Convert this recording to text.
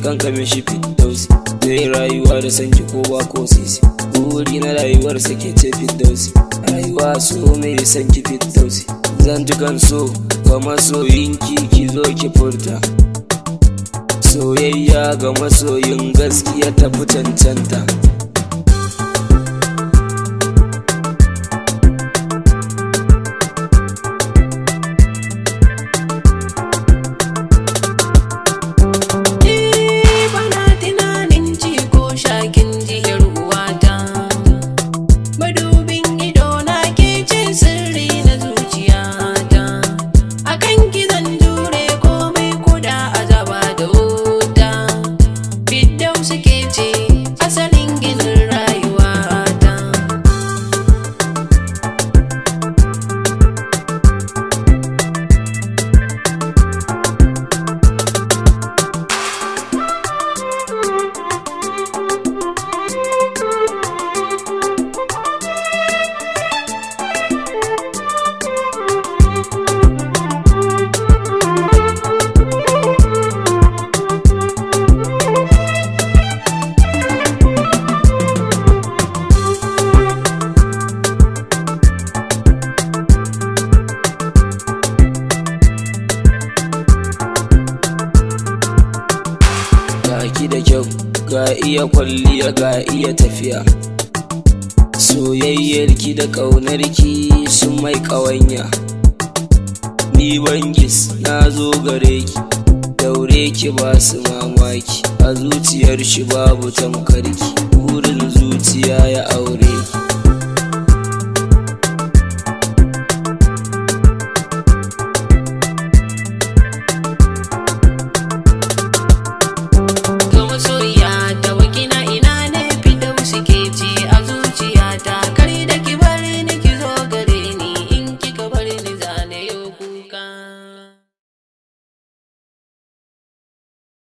kankame shi Firdausi. Zai rayuwa da sanki ko ba ko sisi, buri na rayuwar sa ke ce Firdausi. Rayuwa so mai sanki Firdausi, zan ji kan so ga masoyinki ki zo ki furta. Soyayya ga masoyin gaskiya ta fi cancanta. Ki da kyau ga iya kwalliya ga iya tafiya, soyayyarki da ƙaunarki sun mai ƙawanya. Ni bangis na zo gare ki, daure ki ba su mamaki, a zuciyar shi babu tamkarki, burin zuciya ya aure.